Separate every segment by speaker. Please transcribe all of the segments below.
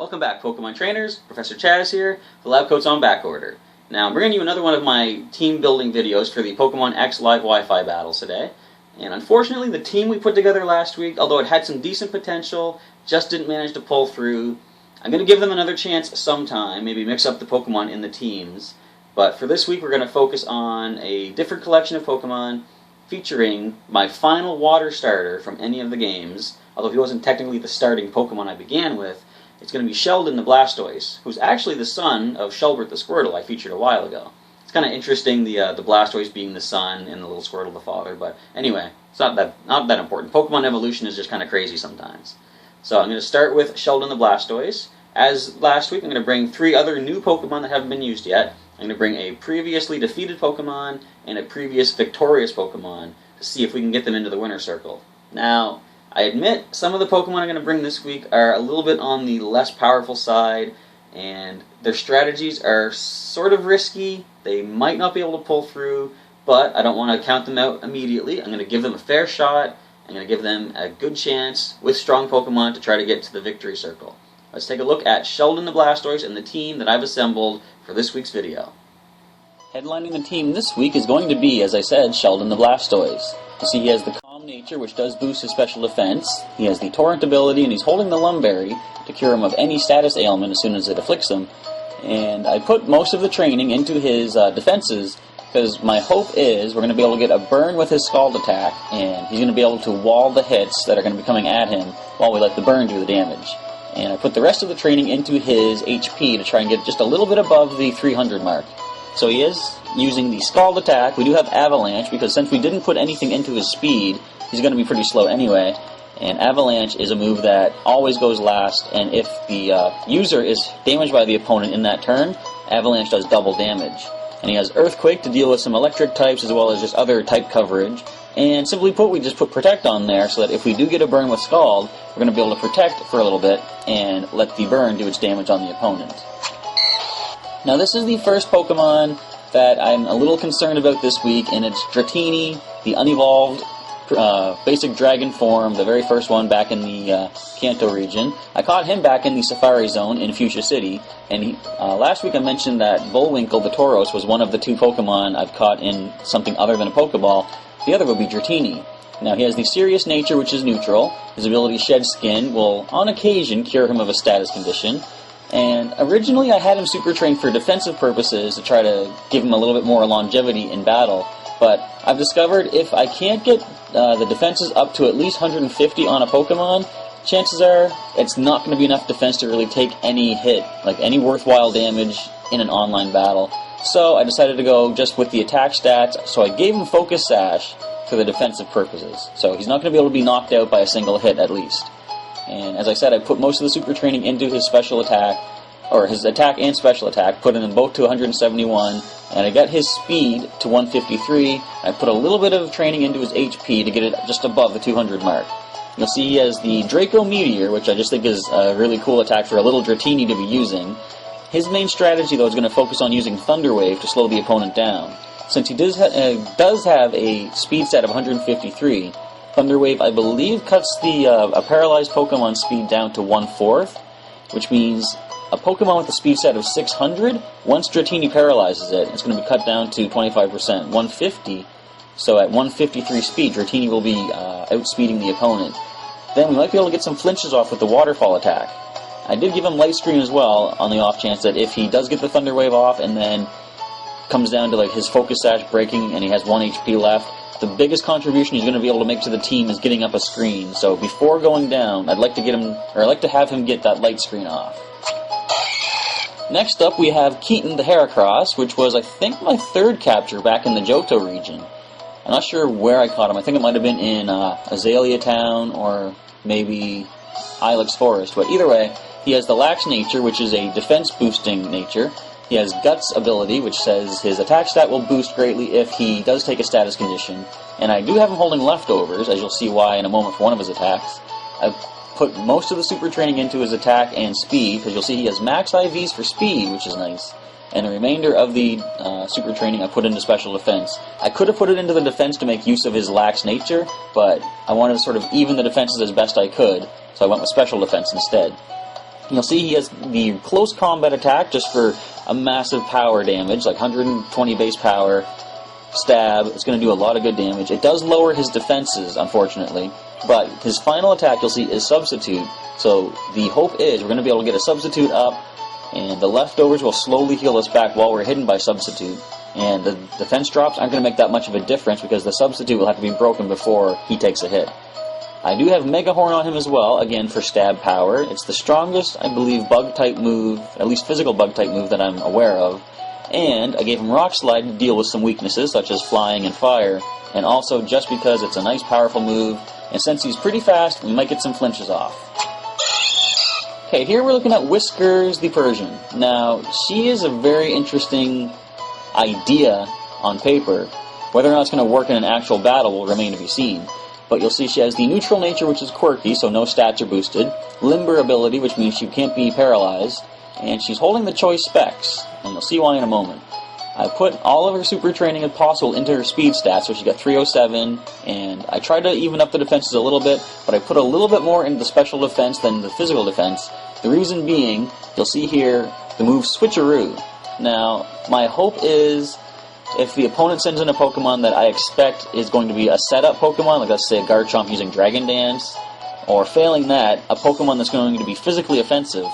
Speaker 1: Welcome back, Pokemon trainers. Professor Chaz here. The lab coat's on back order. Now, I'm bringing you another one of my team building videos for the Pokemon X live Wi-Fi battles today. And unfortunately, the team we put together last week, although it had some decent potential, just didn't manage to pull through. I'm going to give them another chance sometime, maybe mix up the Pokemon in the teams. But for this week, we're going to focus on a different collection of Pokemon featuring my final water starter from any of the games, although he wasn't technically the starting Pokemon I began with. It's going to be Sheldon the Blastoise, who's actually the son of Shelbert the Squirtle I featured a while ago. It's kind of interesting, the Blastoise being the son and the little Squirtle the father, but anyway, it's not that important. Pokemon evolution is just kind of crazy sometimes. So I'm going to start with Sheldon the Blastoise. As last week, I'm going to bring 3 other new Pokemon that haven't been used yet. I'm going to bring a previously defeated Pokemon and a previous victorious Pokemon to see if we can get them into the winner's circle. Now, I admit some of the Pokemon I'm going to bring this week are a little bit on the less powerful side, and their strategies are sort of risky. They might not be able to pull through, but I don't want to count them out immediately. I'm going to give them a fair shot. I'm going to give them a good chance with strong Pokemon to try to get to the victory circle. Let's take a look at Sheldon the Blastoise and the team that I've assembled for this week's video. Headlining the team this week is going to be, as I said, Sheldon the Blastoise. You see, he has the Calm Nature, which does boost his special defense. He has the Torrent ability, and he's holding the Lumberry to cure him of any status ailment as soon as it afflicts him. And I put most of the training into his defenses, because my hope is we're going to be able to get a burn with his Scald attack, and he's going to be able to wall the hits that are going to be coming at him while we let the burn do the damage. And I put the rest of the training into his HP to try and get just a little bit above the 300 mark. So he is using the Scald attack. We do have Avalanche, because since we didn't put anything into his speed, he's going to be pretty slow anyway. And Avalanche is a move that always goes last, and if the user is damaged by the opponent in that turn, Avalanche does double damage. And he has Earthquake to deal with some electric types as well as just other type coverage. And simply put, we just put Protect on there so that if we do get a burn with Scald, we're going to be able to Protect for a little bit and let the burn do its damage on the opponent. Now this is the first Pokemon that I'm a little concerned about this week, and it's Dratini, the unevolved basic dragon form, the very first one back in the Kanto region. I caught him back in the Safari Zone in Fuchsia City, and last week I mentioned that Bullwinkle the Tauros was one of the 2 Pokemon I've caught in something other than a Pokeball. The other would be Dratini. Now he has the Serious Nature, which is neutral. His ability Shed Skin will on occasion cure him of a status condition. And originally I had him super trained for defensive purposes to try to give him a little bit more longevity in battle, but I've discovered if I can't get the defenses up to at least 150 on a Pokemon, chances are it's not going to be enough defense to really take any hit, like any worthwhile damage in an online battle. So I decided to go just with the attack stats, so I gave him Focus Sash for the defensive purposes. So he's not going to be able to be knocked out by a single hit at least. And as I said, I put most of the super training into his special attack, or his attack and special attack, put them both to 171, and I got his speed to 153. I put a little bit of training into his HP to get it just above the 200 mark. You'll see he has the Draco Meteor, which I just think is a really cool attack for a little Dratini to be using. His main strategy, though, is going to focus on using Thunder Wave to slow the opponent down. Since he does have a speed stat of 153, Thunder Wave, I believe, cuts the a paralyzed Pokemon speed down to 1/4, which means a Pokemon with a speed stat of 600, once Dratini paralyzes it, it's going to be cut down to 25%, 150. So at 153 speed, Dratini will be outspeeding the opponent. Then we might be able to get some flinches off with the Waterfall attack. I did give him Light Screen as well, on the off chance that if he does get the Thunder Wave off and then comes down to like his Focus Sash breaking and he has 1 HP left, the biggest contribution he's going to be able to make to the team is getting up a screen. So before going down, I'd like to have him get that Light Screen off. Next up, we have Keaton the Heracross, which was, I think, my 3rd capture back in the Johto region. I'm not sure where I caught him. I think it might have been in Azalea Town or maybe Ilex Forest. But either way, he has the Lax Nature, which is a defense-boosting nature. He has Guts ability, which says his attack stat will boost greatly if he does take a status condition. And I do have him holding leftovers, as you'll see why in a moment for one of his attacks. I've put most of the super training into his attack and speed, because you'll see he has max IVs for speed, which is nice. And the remainder of the super training I put into special defense. I could have put it into the defense to make use of his Lax Nature, but I wanted to sort of even the defenses as best I could, so I went with special defense instead. You'll see he has the close combat attack just for a massive power damage, like 120 base power, stab. It's going to do a lot of good damage. It does lower his defenses, unfortunately, but his final attack, you'll see, is Substitute. So the hope is we're going to be able to get a Substitute up, and the leftovers will slowly heal us back while we're hidden by Substitute. And the defense drops aren't going to make that much of a difference because the Substitute will have to be broken before he takes a hit. I do have Megahorn on him as well, again for stab power. It's the strongest, I believe, bug-type move, at least physical bug-type move that I'm aware of. And I gave him Rock Slide to deal with some weaknesses, such as flying and fire. And also, just because it's a nice, powerful move, and since he's pretty fast, we might get some flinches off. Okay, here we're looking at Whiskers the Persian. Now, she is a very interesting idea on paper. Whether or not it's going to work in an actual battle will remain to be seen. But you'll see she has the neutral nature, which is quirky, so no stats are boosted. Limber ability, which means she can't be paralyzed. And she's holding the choice specs, and you'll see why in a moment. I put all of her super training if possible into her speed stats, so she got 307, and I tried to even up the defenses a little bit, but I put a little bit more into the special defense than the physical defense. The reason being, you'll see here, the move Switcheroo. Now, my hope is, if the opponent sends in a Pokemon that I expect is going to be a setup Pokemon, like let's say a Garchomp using Dragon Dance, or failing that, a Pokemon that's going to be physically offensive,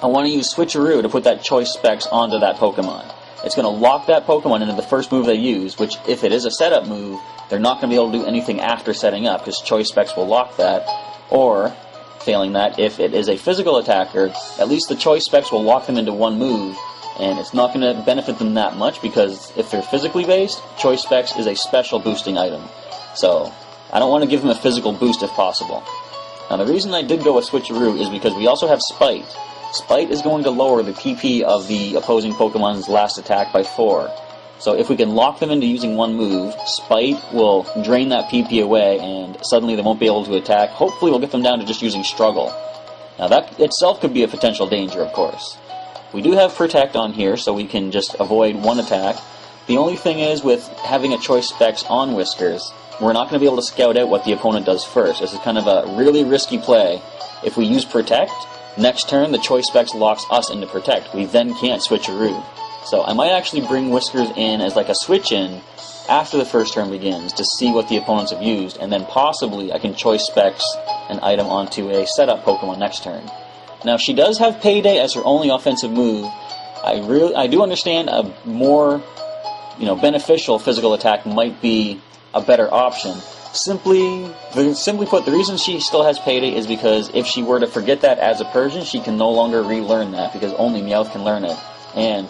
Speaker 1: I want to use Switcheroo to put that choice specs onto that Pokemon. It's going to lock that Pokemon into the first move they use, which if it is a setup move, they're not going to be able to do anything after setting up, because choice specs will lock that, or failing that, if it is a physical attacker, at least the choice specs will lock them into one move, and it's not going to benefit them that much because if they're physically based, choice specs is a special boosting item. So I don't want to give them a physical boost if possible. Now the reason I did go with Switcheroo is because we also have Spite. Spite is going to lower the PP of the opposing Pokemon's last attack by 4. So if we can lock them into using one move, Spite will drain that PP away and suddenly they won't be able to attack. Hopefully we'll get them down to just using Struggle. Now that itself could be a potential danger, of course. We do have Protect on here, so we can just avoid one attack. The only thing is, with having a choice specs on Whiskers, we're not going to be able to scout out what the opponent does first. This is kind of a really risky play. If we use Protect, next turn the choice specs locks us into Protect. We then can't Switcheroo. So I might actually bring Whiskers in as like a switch-in after the first turn begins to see what the opponents have used, and then possibly I can choice specs an item onto a setup Pokemon next turn. Now, she does have Payday as her only offensive move. I do understand a more, beneficial physical attack might be a better option. Simply put, the reason she still has Payday is because if she were to forget that as a Persian, she can no longer relearn that because only Meowth can learn it. And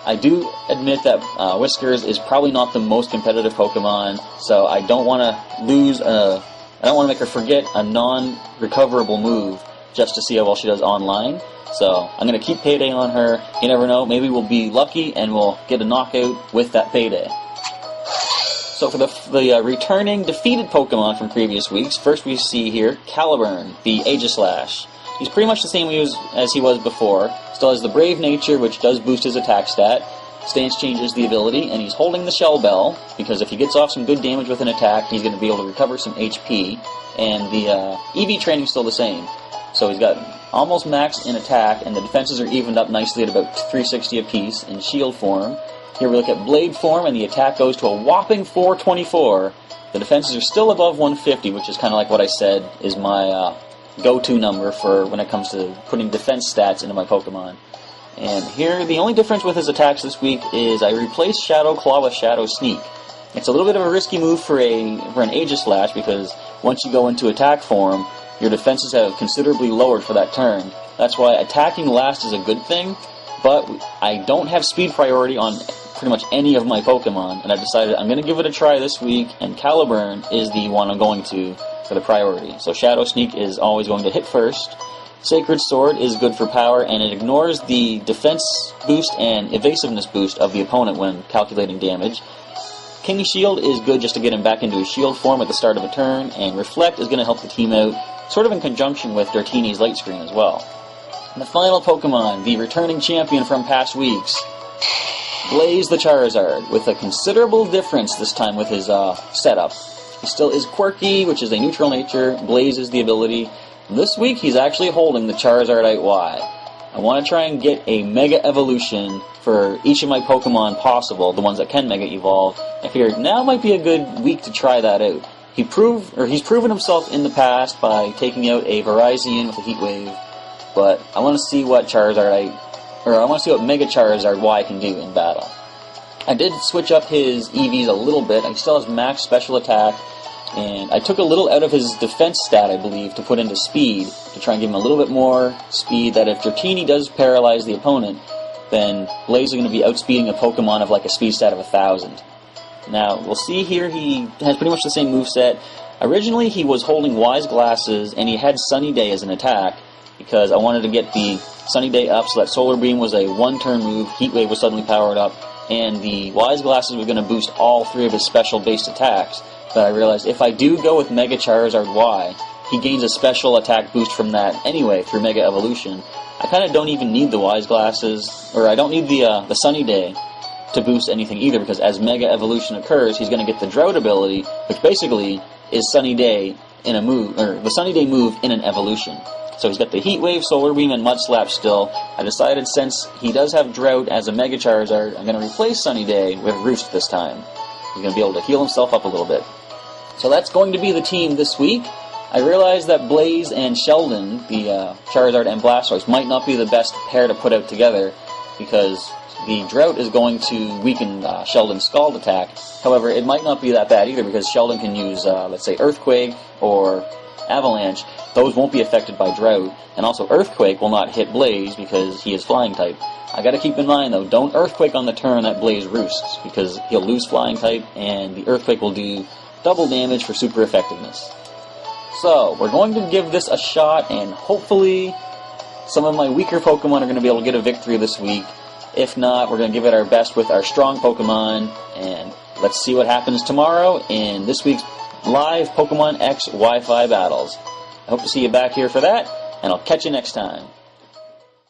Speaker 1: I do admit that Whiskers is probably not the most competitive Pokemon, so I don't want to I don't want to make her forget a non-recoverable move just to see how well she does online. So I'm going to keep Payday on her. You never know, maybe we'll be lucky and we'll get a knockout with that Payday. So for the returning defeated Pokemon from previous weeks, first we see here Caliburn, the Aegislash. He's pretty much the same as he was before. Still has the Brave Nature, which does boost his attack stat. Stance changes the ability, and he's holding the Shell Bell, because if he gets off some good damage with an attack, he's going to be able to recover some HP. And the EV training's still the same. So he's got almost maxed in attack, and the defenses are evened up nicely at about 360 apiece in shield form. Here we look at blade form, and the attack goes to a whopping 424. The defenses are still above 150, which is kind of like what I said is my go-to number for when it comes to putting defense stats into my Pokemon. And here, the only difference with his attacks this week is I replaced Shadow Claw with Shadow Sneak. It's a little bit of a risky move for an Aegislash, because once you go into attack form, your defenses have considerably lowered for that turn. That's why attacking last is a good thing, but I don't have speed priority on pretty much any of my Pokemon, and I decided I'm going to give it a try this week, and Caliburn is the one I'm going to for the priority. So Shadow Sneak is always going to hit first. Sacred Sword is good for power, and it ignores the defense boost and evasiveness boost of the opponent when calculating damage. King Shield is good just to get him back into his shield form at the start of a turn, and Reflect is going to help the team out, sort of in conjunction with Dratini's Light Screen as well. And the final Pokemon, the returning champion from past weeks, Blaze the Charizard, with a considerable difference this time with his setup. He still is quirky, which is a neutral nature. Blaze is the ability. This week he's actually holding the Charizardite Y. I want to try and get a Mega Evolution for each of my Pokemon possible, the ones that can Mega Evolve. I figured now might be a good week to try that out. He's proven himself in the past by taking out a Virizion with a Heat Wave, but I want to see what Mega Charizard Y can do in battle. I did switch up his EVs a little bit. He still has max special attack, and I took a little out of his defense stat, I believe, to put into speed, to try and give him a little bit more speed, that if Dratini does paralyze the opponent, then Blaze is going to be outspeeding a Pokemon of like a speed stat of 1,000. Now, we'll see here he has pretty much the same moveset. Originally, he was holding Wise Glasses, and he had Sunny Day as an attack, because I wanted to get the Sunny Day up so that Solar Beam was a one-turn move, Heat Wave was suddenly powered up, and the Wise Glasses were going to boost all three of his special-based attacks. But I realized if I do go with Mega Charizard Y, he gains a special attack boost from that anyway through Mega Evolution. I kind of don't even need the Wise Glasses, or I don't need the Sunny Day to boost anything either, because as Mega Evolution occurs, he's going to get the Drought ability, which basically is Sunny Day in a move, or the Sunny Day move in an evolution. So he's got the Heat Wave, Solar Beam, and Mud Slap still. I decided since he does have Drought as a Mega Charizard, I'm going to replace Sunny Day with Roost this time. He's going to be able to heal himself up a little bit. So that's going to be the team this week. I realized that Blaze and Sheldon, the Charizard and Blastoise, might not be the best pair to put out together, because the Drought is going to weaken Sheldon's Scald attack. However, it might not be that bad either, because Sheldon can use, let's say, Earthquake or Avalanche. Those won't be affected by Drought, and also Earthquake will not hit Blaze because he is Flying type. I gotta keep in mind though, don't Earthquake on the turn that Blaze roosts, because he'll lose Flying type, and the Earthquake will do double damage for super effectiveness. So, we're going to give this a shot, and hopefully some of my weaker Pokemon are going to be able to get a victory this week. If not, we're going to give it our best with our strong Pokemon, and let's see what happens tomorrow in this week's live Pokemon X Wi-Fi battles. I hope to see you back here for that, and I'll catch you next time.